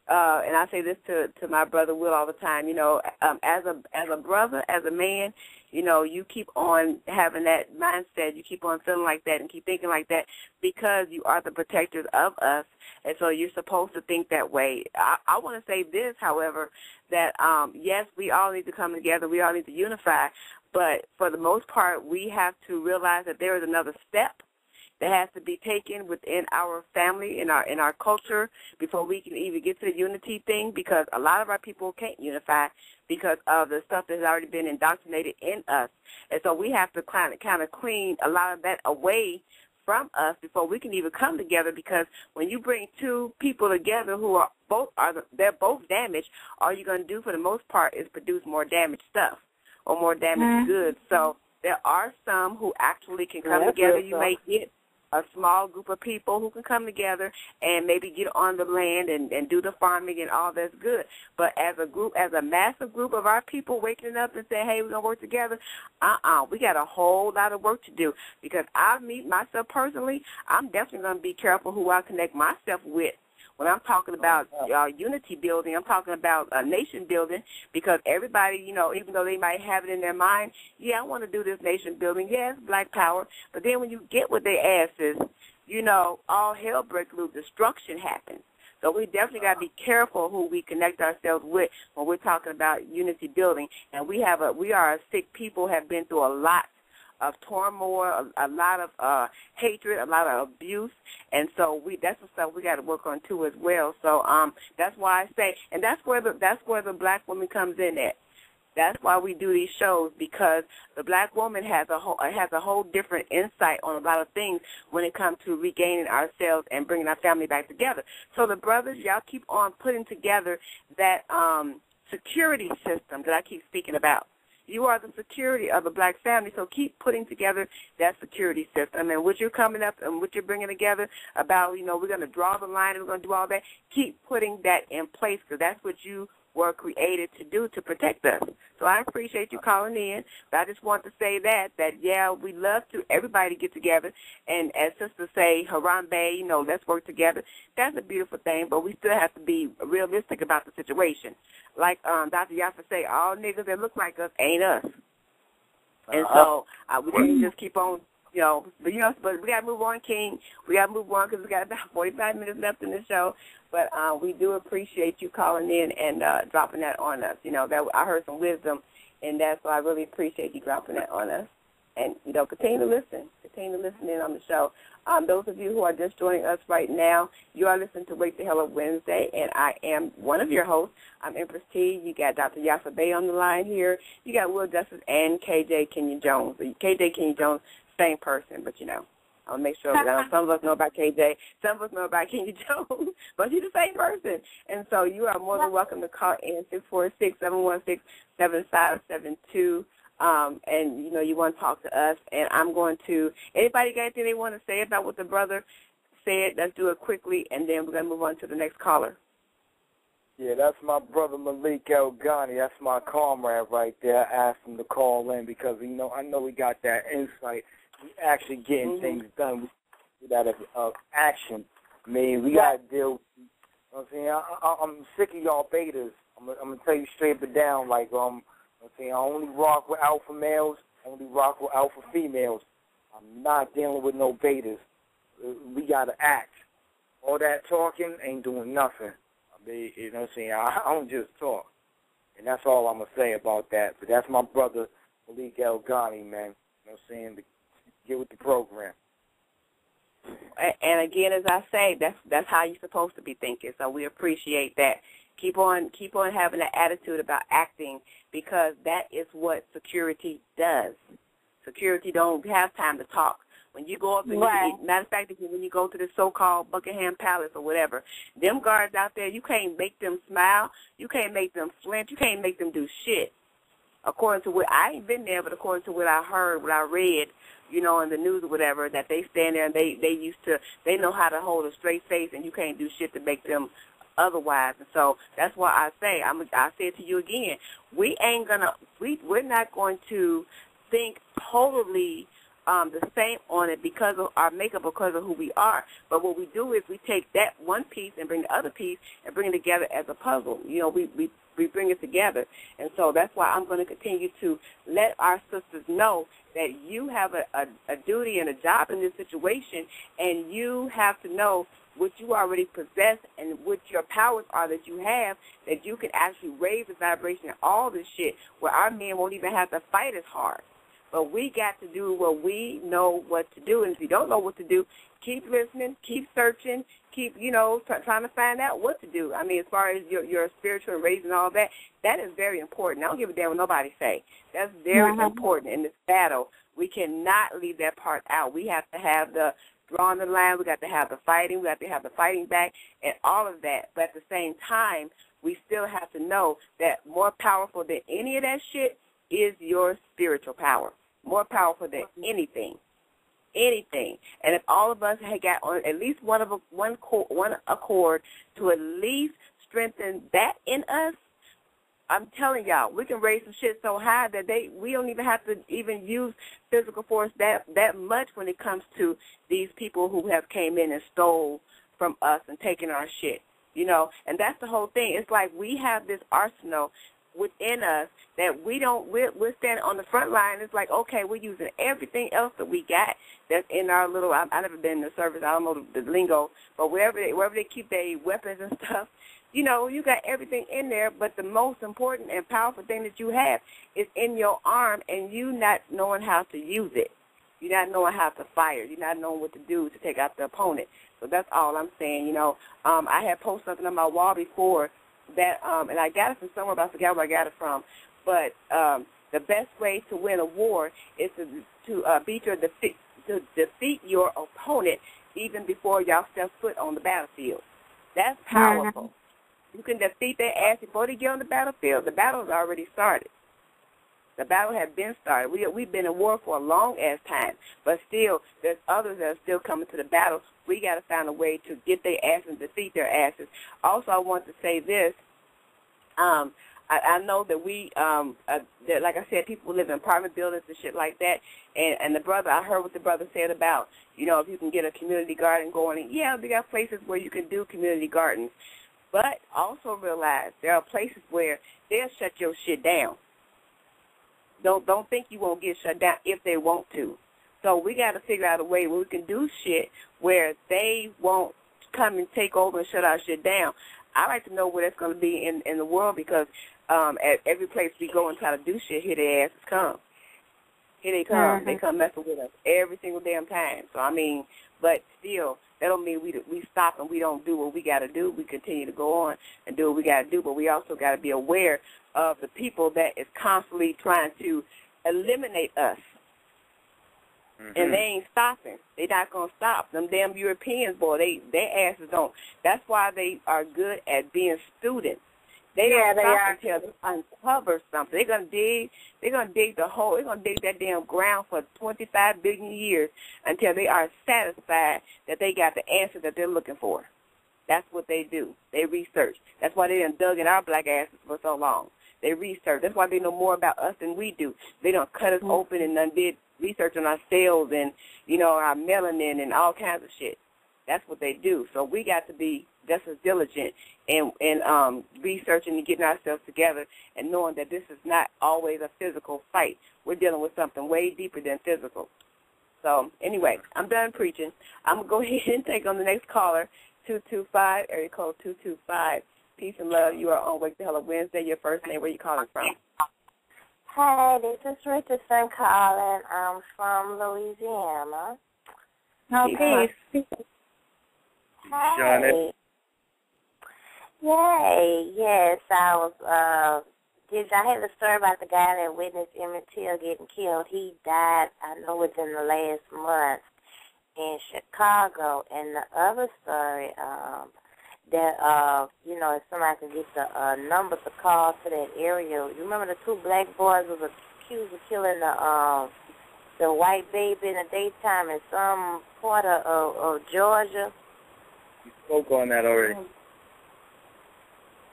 and I say this to my brother Will all the time, as a brother, as a man, you keep on having that mindset, you keep on feeling like that and keep thinking like that because you are the protectors of us, and so you're supposed to think that way. I want to say this, however, that, yes, we all need to come together, we all need to unify, but for the most part, we have to realize that there is another step that has to be taken within our family, in our culture, before we can even get to the unity thing, because a lot of our people can't unify because of the stuff that's already been indoctrinated in us. And so we have to kind of clean a lot of that away from us before we can even come together, because when you bring two people together who are they're both damaged, all you're going to do for the most part is produce more damaged stuff or more damaged goods. So there are some who actually can come together. You may get a small group of people who can come together and maybe get on the land and do the farming and all that's good. But as a group, as a massive group of our people waking up and saying, hey, we're going to work together, we got a whole lot of work to do. Because myself personally, I'm definitely going to be careful who I connect myself with. When I'm talking about unity building, I'm talking about nation building, because everybody, even though they might have it in their mind, I want to do this nation building, yes, black power, but then when you get with their asses, all hell breaks loose, destruction happens. So we definitely got to be careful who we connect ourselves with when we're talking about unity building. And we are a sick people, have been through a lot of turmoil, a lot of hatred, a lot of abuse, and so that's the stuff we got to work on too as well. So that's why I say, and that's where the black woman comes in at. That's why we do these shows, because the black woman has a whole different insight on a lot of things when it comes to regaining ourselves and bringing our family back together. So the brothers, y'all keep on putting together that security system that I keep speaking about. You are the security of the black family, so keep putting together that security system. And what you're coming up and what you're bringing together about, we're going to draw the line and we're going to do all that, keep putting that in place, because that's what you were created to do, to protect us. So I appreciate you calling in, but I just want to say that we love to everybody get together, and as sisters say, Harambe, let's work together. That's a beautiful thing, but we still have to be realistic about the situation. Like Dr. Yaffa say, all niggas that look like us ain't us. And so we can't just keep on, but we got to move on, King. We got to move on because we got about 45 minutes left in the show. But we do appreciate you calling in and dropping that on us. That I heard some wisdom in that, so I really appreciate you dropping that on us. And, continue to listen. Continue to listen in on the show. Those of you who are just joining us right now, you are listening to Wake the Hell Up Wednesday, and I am one of your hosts. I'm Empress T. You got Dr. Yaffa Bay on the line here. You got Will Justice and KJ Kenya Jones. KJ Kenya Jones, same person, but, I'll make sure that some of us know about KJ, some of us know about Kenya Jones, but you're the same person. And so you are more than welcome to call in 646-716-7572. And, you want to talk to us. And I'm going to, anybody got anything they want to say about what the brother said? Let's do it quickly, and then we're going to move on to the next caller. Yeah, that's my brother Malik El Ghani. That's my comrade right there. I asked him to call in because, I know we got that insight. We actually getting things done. We do that of action. I mean, we got to deal. I'm sick of y'all betas. I'm going to tell you straight but down. Like, I only rock with alpha males. I only rock with alpha females. I'm not dealing with no betas. We got to act. All that talking ain't doing nothing. I mean, I don't just talk. And that's all I'm going to say about that. But that's my brother Malik El Ghani, man. Get with the program. And again, as I say, that's how you're supposed to be thinking. So we appreciate that. Keep on having that attitude about acting, because that is what security does. Security don't have time to talk. When you go up, matter of fact, when you go to the so-called Buckingham Palace or whatever, them guards out there, you can't make them smile, you can't make them flinch, you can't make them do shit. According to what, I ain't been there, but according to what I heard, what I read, in the news or whatever, that they stand there and they know how to hold a straight face, and you can't do shit to make them otherwise. And so that's why I say, I say it to you again, we're not going to think totally the same on it because of our makeup, because of who we are. But what we do is we take that one piece and bring the other piece and bring it together as a puzzle. You know, we bring it together. And so that's why I'm going to continue to let our sisters know that you have a duty and a job in this situation, and you have to know what you already possess and what your powers are that you have, that you can actually raise the vibration of all this shit where our men won't even have to fight as hard. But we got to do what we know what to do. And if you don't know what to do, keep listening, keep searching, keep, trying to find out what to do. I mean, as far as your spiritual raising and all that, that is very important. I don't give a damn what nobody say. That's very important in this battle. We cannot leave that part out. We have to have the drawing the line. We got to have the fighting. We got to have the fighting back and all of that. But at the same time, we still have to know that more powerful than any of that shit is your spiritual power. More powerful than anything. Anything. And if all of us had got on at least one accord to at least strengthen that in us, I'm telling y'all, we can raise some shit so high that we don't even have to even use physical force that much when it comes to these people who have came in and stole from us and taken our shit, And that's the whole thing. It's like we have this arsenal within us that we're standing on the front line. It's like, okay, we're using everything else that we got that's in our little, I've never been in the service, I don't know the lingo, but wherever they keep their weapons and stuff, you got everything in there, but the most important and powerful thing that you have is in your arm, and you not knowing how to use it. You're not knowing how to fire. You're not knowing what to do to take out the opponent. So that's all I'm saying, I had posted something on my wall before that, and I got it from somewhere, but I forgot where I got it from. But the best way to win a war is to defeat your opponent even before y'all step foot on the battlefield. That's powerful. You can defeat their ass before they get on the battlefield. The battle has already started. The battle has been started. We've been in war for a long-ass time, but still, there's others that are still coming to the battle. We got to find a way to get their asses and defeat their asses. Also, I want to say this. I know that that, like I said, people live in apartment buildings and shit like that, and I heard what the brother said about, if you can get a community garden going. Yeah, we got places where you can do community gardens. But also realize there are places where they'll shut your shit down. Don't think you won't get shut down if they want to. So we got to figure out a way where we can do shit where they won't come and take over and shut our shit down. I like to know where that's going to be in the world because at every place we go and try to do shit, here their asses come. Here they come. They come messing with us every single damn time. So, but still, that don't mean we stop and we don't do what we got to do. We continue to go on and do what we got to do, but we also got to be aware of the people that is constantly trying to eliminate us. And they ain't stopping. They not going to stop. Them damn Europeans, boy, their asses don't. That's why they are good at being students. They don't stop until they uncover something. They're gonna dig the hole. They're gonna dig that damn ground for 25 billion years until they are satisfied that they got the answer that they're looking for. That's what they do. They research. That's why they done dug in our black asses for so long. They research. That's why they know more about us than we do. They done cut us open and done did research on our cells and, our melanin and all kinds of shit. That's what they do. So we got to be just as diligent in researching and getting ourselves together and knowing that this is not always a physical fight. We're dealing with something way deeper than physical. So, anyway, I'm done preaching. I'm going to go ahead and take on the next caller, 225, area code 225. Peace and love. You are on Wake the Hell Up Wednesday. Your first name, where you calling from? Hi, this is Richardson calling. I'm from Louisiana. Okay. Hi. Yay, yes, I was, I had a story about the guy that witnessed Emmett Till getting killed. He died, I know, within the last month in Chicago. And the other story, if somebody could get the number to call to that area. You remember the two black boys was accused of killing the white baby in the daytime in some part of Georgia? You spoke on that already.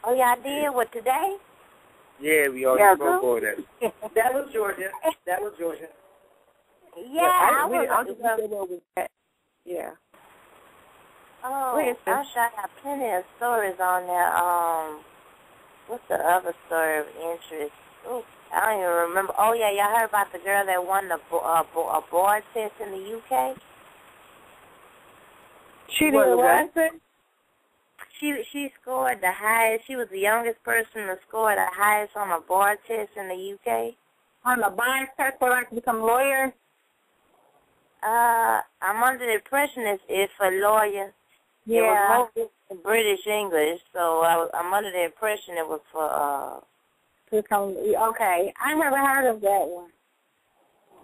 Oh, y'all did? What, today? Yeah, we already spoke on that. That was Georgia. Yeah, I Yeah. Oh, I got plenty of stories on there. What's the other story of interest? Ooh, I don't even remember. Oh, yeah, y'all heard about the girl that won the board test in the UK? She did what? She scored the highest. She was the youngest person to score the highest on a board test in the UK. On the bar test for like to become a lawyer? I'm under the impression it's for lawyers. Yeah. It was mostly British English, so I'm under the impression it was for to become, okay. I never heard of that one.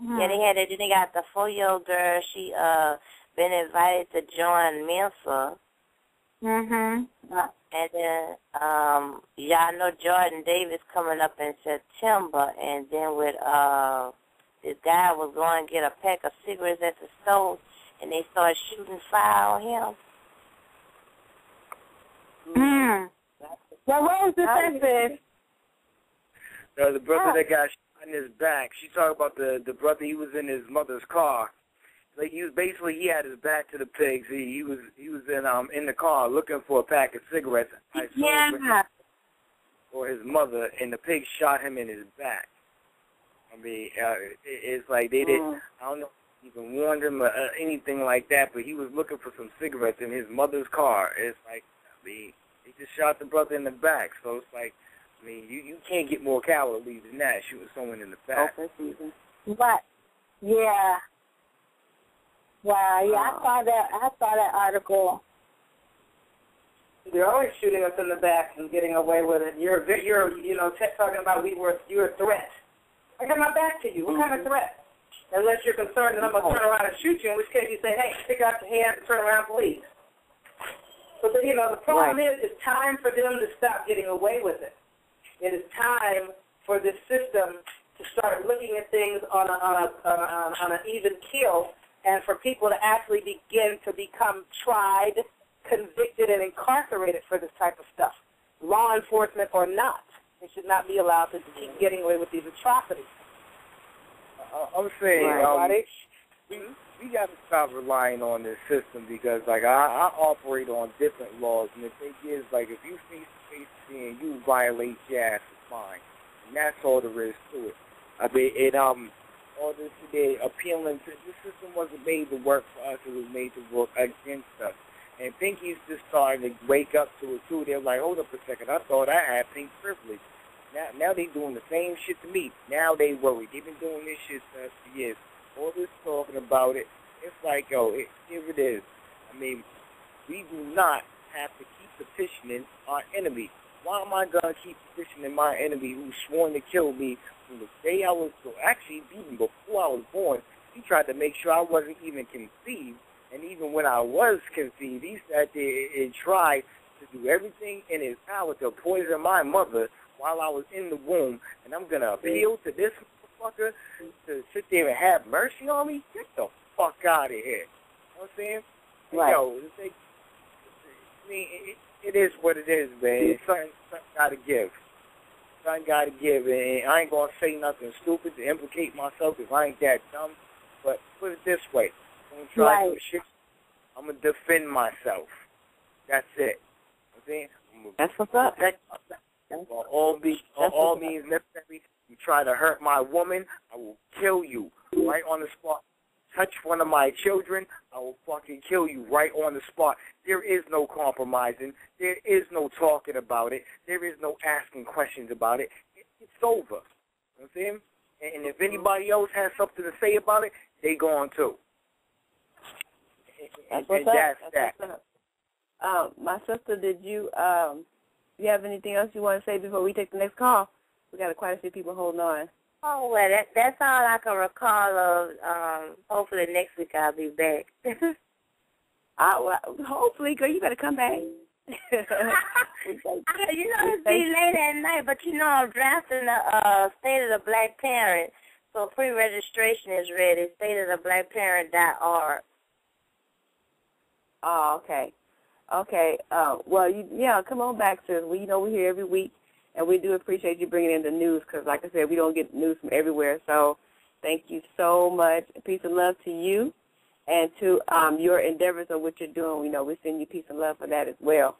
Yeah, they had it. Then they got the 4-year-old girl. She been invited to join Mensa. Mhm. And then y'all know Jordan Davis coming up in September, and then with this guy was going to get a pack of cigarettes at the store, and they started shooting fire on him. Well, what was the sentence? The brother that got shot in his back. She talked about the brother. He was in his mother's car. Like he had his back to the pigs. He was in the car looking for a pack of cigarettes. For his mother, and the pigs shot him in his back. I mean, it's like they didn't. I don't know if he even warned him or anything like that. But he was looking for some cigarettes in his mother's car. It's like, I mean, they just shot the brother in the back. So it's like, I mean, you can't get more cowardly than that, shooting someone in the back. But yeah. Wow, yeah, I saw that article. They're always shooting us in the back and getting away with it. You're talking about you're a threat. I got my back to you. What kind of threat? Unless you're concerned that I'm going to turn around and shoot you, in which case you say, hey, stick out your hand and turn around, please. But, the problem is it's time for them to stop getting away with it. It is time for this system to start looking at things on an even keel, and for people to actually begin to become tried, convicted, and incarcerated for this type of stuff, law enforcement or not. They should not be allowed to keep getting away with these atrocities. I'm saying, we got to stop relying on this system because, like, I operate on different laws, and the thing is, like, if you face and you violate your ass, it's fine, and that's all there is to it. I mean, all this today appealing to the system wasn't made to work for us; it was made to work against us. And Pinky's just starting to wake up to it too. They're like, hold up a second, I thought I had pink privilege. Now they doing the same shit to me. Now they worried. They've been doing this shit to us for years. All this talking about it, it's like, here it is. I mean, we do not have to keep petitioning our enemy. Why am I going to keep petitioning my enemy who sworn to kill me from the day I was, actually even before I was born? He tried to make sure I wasn't even conceived. And even when I was conceived, he sat there and tried to do everything in his power to poison my mother while I was in the womb. And I'm going to appeal to this motherfucker to sit there and have mercy on me? Get the fuck out of here. You know what I'm saying? Right. Yo, it is what it is, man. Something got to give. Something got to give. And I ain't going to say nothing stupid to implicate myself because I ain't that dumb. But put it this way. I'm going to try some shit. I'm going to defend myself. That's it. You know That's what's up. All means necessary. You try to hurt my woman, I will kill you right on the spot. Touch one of my children, I will fucking kill you right on the spot. There is no compromising. There is no talking about it. There is no asking questions about it. It's over. You know what I'm saying? And if anybody else has something to say about it, they go on too. That's what's up. My sister, did you have anything else you want to say before we take the next call? We got quite a few people holding on. Oh, well, that's all I can recall of. Hopefully next week I'll be back. Hopefully, girl, you better come back. It's be late at night, but I'm drafting the State of the Black Parent, so pre-registration is ready, stateoftheblackparent.org. Oh, okay. Okay. Well, come on back, sis. We're here every week, and we do appreciate you bringing in the news because, like I said, we don't get news from everywhere. So, Thank you so much. Peace and love to you and to your endeavors of what you're doing. We know we send you peace and love for that as well.